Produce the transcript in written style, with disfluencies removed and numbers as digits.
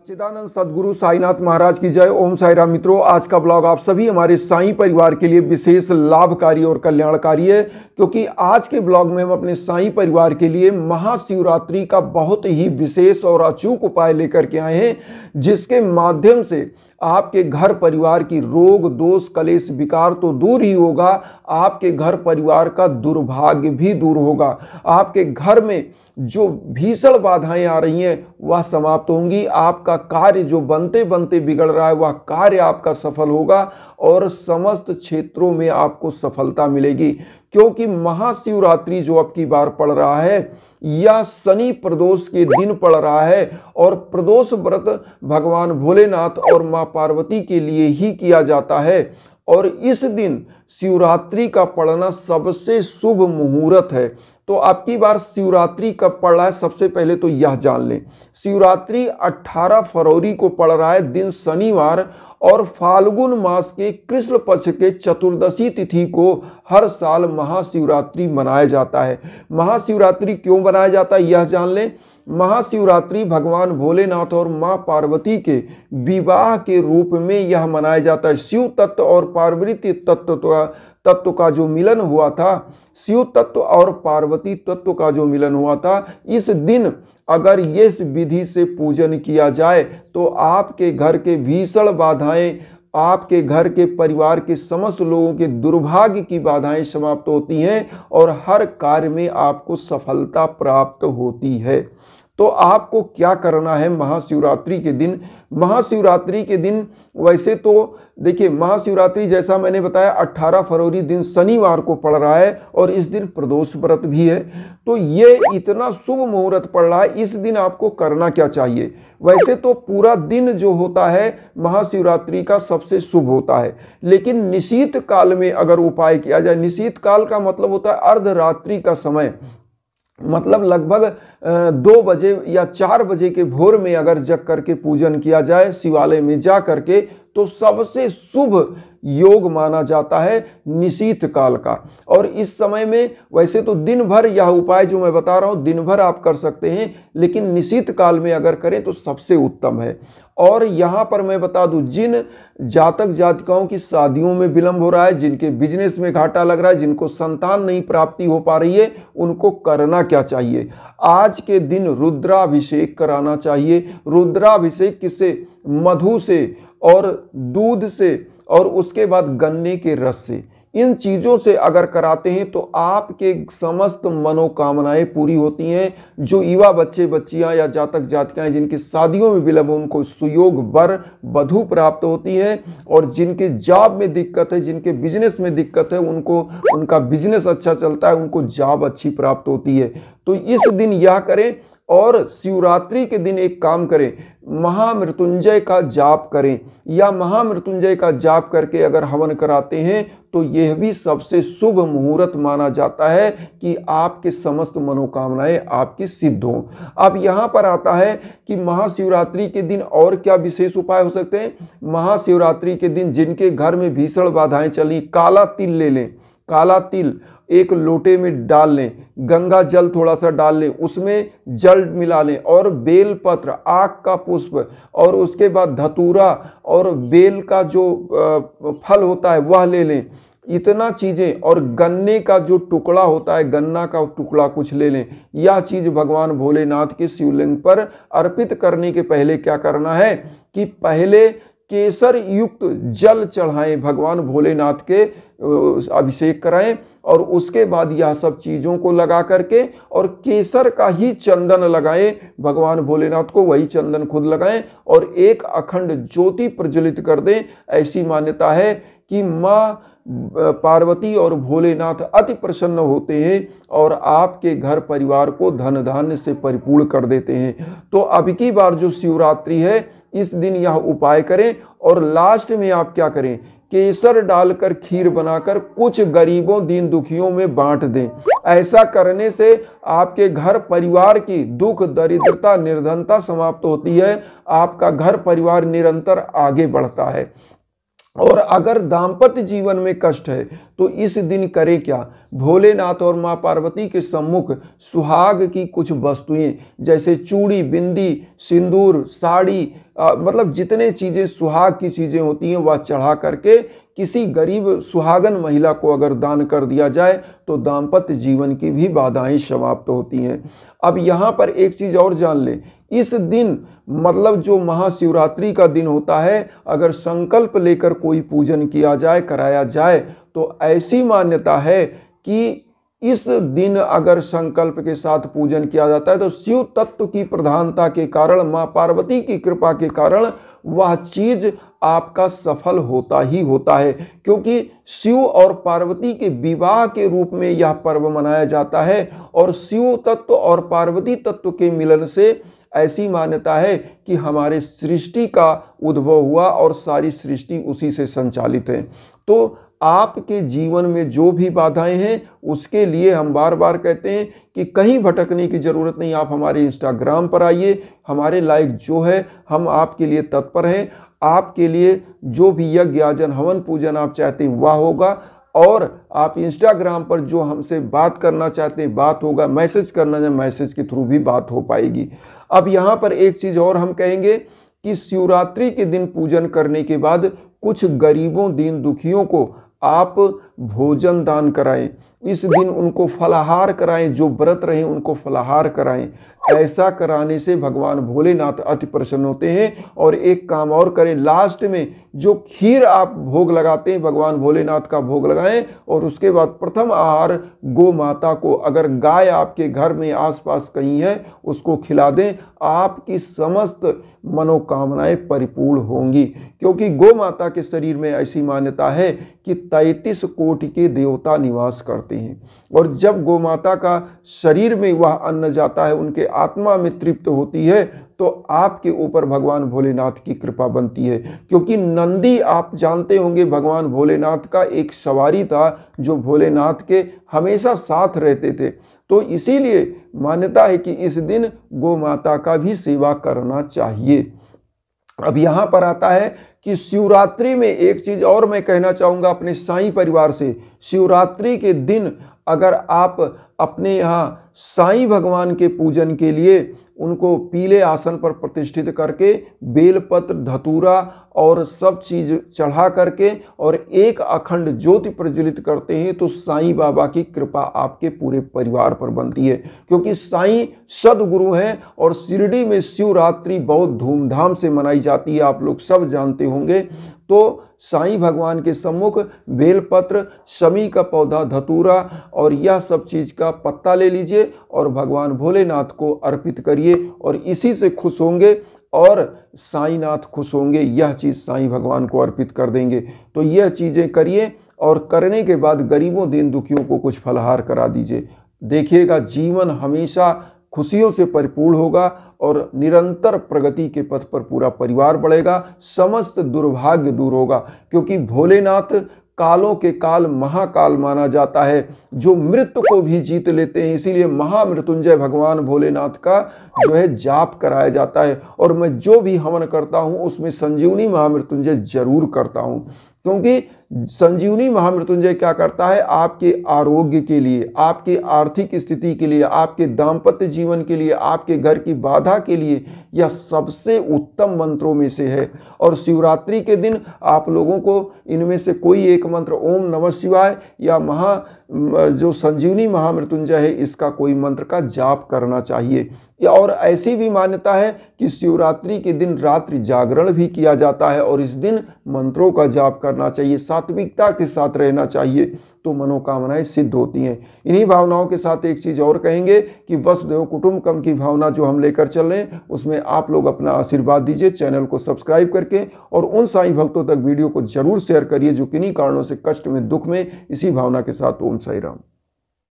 सच्चिदानंद सद्गुरु साईनाथ महाराज की जय। ओम साई राम। मित्रों, आज का ब्लॉग आप सभी हमारे साईं परिवार के लिए विशेष लाभकारी और कल्याणकारी है, क्योंकि आज के ब्लॉग में हम अपने साईं परिवार के लिए महाशिवरात्रि का बहुत ही विशेष और अचूक उपाय लेकर के आए हैं, जिसके माध्यम से आपके घर परिवार की रोग दोष कलेश विकार तो दूर ही होगा, आपके घर परिवार का दुर्भाग्य भी दूर होगा। आपके घर में जो भीषण बाधाएं आ रही हैं वह समाप्त होंगी। आपका कार्य जो बनते बनते बिगड़ रहा है वह कार्य आपका सफल होगा और समस्त क्षेत्रों में आपको सफलता मिलेगी, क्योंकि महाशिवरात्रि जो अब की बार पड़ रहा है यह शनि प्रदोष के दिन पड़ रहा है और प्रदोष व्रत भगवान भोलेनाथ और मां पार्वती के लिए ही किया जाता है। और इस दिन शिवरात्रि का पड़ना सबसे शुभ मुहूर्त है। तो अब की बार शिवरात्रि कब पड़ रहा है, सबसे पहले तो यह जान लें। शिवरात्रि 18 फरवरी को पड़ रहा है, दिन शनिवार, और फाल्गुन मास के कृष्ण पक्ष के चतुर्दशी तिथि को हर साल महाशिवरात्रि मनाया जाता है। महाशिवरात्रि क्यों मनाया जाता है यह जान लें। महाशिवरात्रि भगवान भोलेनाथ और मां पार्वती के विवाह के रूप में यह मनाया जाता है। शिव तत्व और पार्वती तत्व का जो मिलन हुआ था, शिव तत्व और पार्वती तत्व का जो मिलन हुआ था, इस दिन अगर इस विधि से पूजन किया जाए तो आपके घर के भीषण बाधाएं, आपके घर के परिवार के समस्त लोगों के दुर्भाग्य की बाधाएं समाप्त होती हैं और हर कार्य में आपको सफलता प्राप्त होती है। तो आपको क्या करना है महाशिवरात्रि के दिन। महाशिवरात्रि के दिन वैसे तो देखिए, महाशिवरात्रि जैसा मैंने बताया 18 फरवरी दिन शनिवार को पड़ रहा है और इस दिन प्रदोष व्रत भी है। तो ये इतना शुभ मुहूर्त पड़ रहा है, इस दिन आपको करना क्या चाहिए। वैसे तो पूरा दिन जो होता है महाशिवरात्रि का सबसे शुभ होता है, लेकिन निशीत काल में अगर उपाय किया जाए, निशीत काल का मतलब होता है अर्धरात्रि का समय, मतलब लगभग 2 बजे या 4 बजे के भोर में अगर जग करके पूजन किया जाए शिवालय में जा करके, तो सबसे शुभ योग माना जाता है निशीत काल का। और इस समय में वैसे तो दिन भर यह उपाय जो मैं बता रहा हूं दिन भर आप कर सकते हैं, लेकिन निशीत काल में अगर करें तो सबसे उत्तम है। और यहाँ पर मैं बता दूं, जिन जातक जातिकाओं की शादियों में विलंब हो रहा है, जिनके बिजनेस में घाटा लग रहा है, जिनको संतान नहीं प्राप्ति हो पा रही है, उनको करना क्या चाहिए। आज के दिन रुद्राभिषेक कराना चाहिए। रुद्राभिषेक किससे? मधु से और दूध से और उसके बाद गन्ने के रस से। इन चीजों से अगर कराते हैं तो आपके समस्त मनोकामनाएं पूरी होती हैं। जो युवा बच्चे बच्चियां या जातक जातिकाएं जिनकी शादियों में विलंब, उनको सुयोग वर वधु प्राप्त होती है। और जिनके जॉब में दिक्कत है, जिनके बिजनेस में दिक्कत है, उनको उनका बिजनेस अच्छा चलता है, उनको जॉब अच्छी प्राप्त होती है। तो इस दिन यह करें। और शिवरात्रि के दिन एक काम करें, महामृत्युंजय का जाप करें, या महामृत्युंजय का जाप करके अगर हवन कराते हैं तो यह भी सबसे शुभ मुहूर्त माना जाता है कि आपके समस्त मनोकामनाएं आपकी सिद्ध हों। अब यहाँ पर आता है कि महाशिवरात्रि के दिन और क्या विशेष उपाय हो सकते हैं। महाशिवरात्रि के दिन जिनके घर में भीषण बाधाएं चली, काला तिल ले लें। काला तिल एक लोटे में डाल लें, गंगा जल थोड़ा सा डाल लें, उसमें जल मिला लें और बेल पत्र, आक का पुष्प और उसके बाद धतूरा और बेल का जो फल होता है वह ले लें। इतना चीजें, और गन्ने का जो टुकड़ा होता है, गन्ना का टुकड़ा कुछ ले लें। यह चीज भगवान भोलेनाथ के शिवलिंग पर अर्पित करने के पहले क्या करना है कि पहले केसर युक्त जल चढ़ाएं, भगवान भोलेनाथ के अभिषेक कराएं और उसके बाद यह सब चीजों को लगा करके और केसर का ही चंदन लगाएं, भगवान भोलेनाथ को वही चंदन खुद लगाएं और एक अखंड ज्योति प्रज्वलित कर दें। ऐसी मान्यता है कि मां पार्वती और भोलेनाथ अति प्रसन्न होते हैं और आपके घर परिवार को धन धान्य से परिपूर्ण कर देते हैं। तो अब की बार जो शिवरात्रि है इस दिन यह उपाय करें और लास्ट में आप क्या करें, केसर डालकर खीर बनाकर कुछ गरीबों दीन दुखियों में बांट दें। ऐसा करने से आपके घर परिवार की दुख दरिद्रता निर्धनता समाप्त होती है, आपका घर परिवार निरंतर आगे बढ़ता है। और अगर दाम्पत्य जीवन में कष्ट है तो इस दिन करें क्या? भोलेनाथ और मां पार्वती के सम्मुख सुहाग की कुछ वस्तुएं जैसे चूड़ी, बिंदी, सिंदूर, साड़ी, मतलब जितने चीजें सुहाग की चीजें होती हैं वह चढ़ा करके किसी गरीब सुहागन महिला को अगर दान कर दिया जाए तो दाम्पत्य जीवन की भी बाधाएं समाप्त होती हैं। अब यहाँ पर एक चीज और जान ले, इस दिन मतलब जो महाशिवरात्रि का दिन होता है, अगर संकल्प लेकर कोई पूजन किया जाए, कराया जाए, तो ऐसी मान्यता है कि इस दिन अगर संकल्प के साथ पूजन किया जाता है तो शिव तत्व की प्रधानता के कारण, मां पार्वती की कृपा के कारण वह चीज आपका सफल होता ही होता है, क्योंकि शिव और पार्वती के विवाह के रूप में यह पर्व मनाया जाता है। और शिव तत्व और पार्वती तत्व के मिलन से ऐसी मान्यता है कि हमारे सृष्टि का उद्भव हुआ और सारी सृष्टि उसी से संचालित है। तो आपके जीवन में जो भी बाधाएं हैं उसके लिए हम बार बार कहते हैं कि कहीं भटकने की जरूरत नहीं। आप हमारे इंस्टाग्राम पर आइए, हमारे लाइक जो है हम आपके लिए तत्पर हैं। आपके लिए जो भी यज्ञ, याजन, हवन, पूजन आप चाहते हैं वह होगा। और आप इंस्टाग्राम पर जो हमसे बात करना चाहते हैं बात होगा, मैसेज करना है मैसेज के थ्रू भी बात हो पाएगी। अब यहाँ पर एक चीज और हम कहेंगे कि शिवरात्रि के दिन पूजन करने के बाद कुछ गरीबों, दीन दुखियों को आप भोजन दान कराएं। इस दिन उनको फलाहार कराएं, जो व्रत रहे उनको फलाहार कराएं। ऐसा कराने से भगवान भोलेनाथ अति प्रसन्न होते हैं। और एक काम और करें, लास्ट में जो खीर आप भोग लगाते हैं भगवान भोलेनाथ का भोग लगाएं और उसके बाद प्रथम आहार गौ माता को, अगर गाय आपके घर में आसपास कहीं है उसको खिला दें। आपकी समस्त मनोकामनाएं परिपूर्ण होंगी, क्योंकि गौ माता के शरीर में ऐसी मान्यता है कि 33 कोटि के देवता निवास करते हैं। और जब गौ माता का शरीर में वह अन्न जाता है, उनके आत्मा में तृप्त होती है, तो आपके ऊपर भगवान भोलेनाथ की कृपा बनती है। क्योंकि नंदी आप जानते होंगे भगवान भोलेनाथ का एक सवारी था जो भोलेनाथ के हमेशा साथ रहते थे। तो इसीलिए मान्यता है कि इस दिन गौ माता का भी सेवा करना चाहिए। अब यहाँ पर आता है कि शिवरात्रि में एक चीज और मैं कहना चाहूँगा अपने साईं परिवार से। शिवरात्रि के दिन अगर आप अपने यहाँ साईं भगवान के पूजन के लिए उनको पीले आसन पर प्रतिष्ठित करके बेलपत्र, धतूरा और सब चीज चढ़ा करके और एक अखंड ज्योति प्रज्वलित करते हैं तो साईं बाबा की कृपा आपके पूरे परिवार पर बनती है। क्योंकि साईं सदगुरु हैं और शिरडी में शिवरात्रि बहुत धूमधाम से मनाई जाती है, आप लोग सब जानते होंगे। तो साईं भगवान के सम्मुख बेलपत्र, शमी का पौधा, धतूरा और यह सब चीज का पत्ता ले लीजिए और भगवान भोलेनाथ को अर्पित करिए और इसी से खुश होंगे और साईंनाथ खुश होंगे। यह चीज साईं भगवान को अर्पित कर देंगे। तो यह चीजें करिए और करने के बाद गरीबों, दीन दुखियों को कुछ फलाहार करा दीजिए। देखिएगा जीवन हमेशा खुशियों से परिपूर्ण होगा और निरंतर प्रगति के पथ पर पूरा परिवार बढ़ेगा, समस्त दुर्भाग्य दूर होगा। क्योंकि भोलेनाथ कालों के काल महाकाल माना जाता है, जो मृत्यु को भी जीत लेते हैं। इसीलिए महामृत्युंजय भगवान भोलेनाथ का जो है जाप कराया जाता है। और मैं जो भी हवन करता हूँ उसमें संजीवनी महामृत्युंजय जरूर करता हूँ, क्योंकि संजीवनी महामृत्युंजय क्या करता है, आपके आरोग्य के लिए, आपके आर्थिक स्थिति के लिए, आपके दाम्पत्य जीवन के लिए, आपके घर की बाधा के लिए यह सबसे उत्तम मंत्रों में से है। और शिवरात्रि के दिन आप लोगों को इनमें से कोई एक मंत्र, ओम नमः शिवाय या जो संजीवनी महामृत्युंजय है, इसका कोई मंत्र का जाप करना चाहिए। और ऐसी भी मान्यता है कि शिवरात्रि के दिन रात्रि जागरण भी किया जाता है और इस दिन मंत्रों का जाप करना चाहिए, सात्विकता के साथ रहना चाहिए, तो मनोकामनाएं सिद्ध होती हैं। इन्हीं भावनाओं के साथ एक चीज और कहेंगे कि वसुधैव कुटुंबकम की भावना जो हम लेकर चल रहे हैं उसमें आप लोग अपना आशीर्वाद दीजिए, चैनल को सब्सक्राइब करके, और उन साईं भक्तों तक वीडियो को जरूर शेयर करिए जो किन्हीं कारणों से कष्ट में, दुख में, इसी भावना के साथ। ओम साई राम।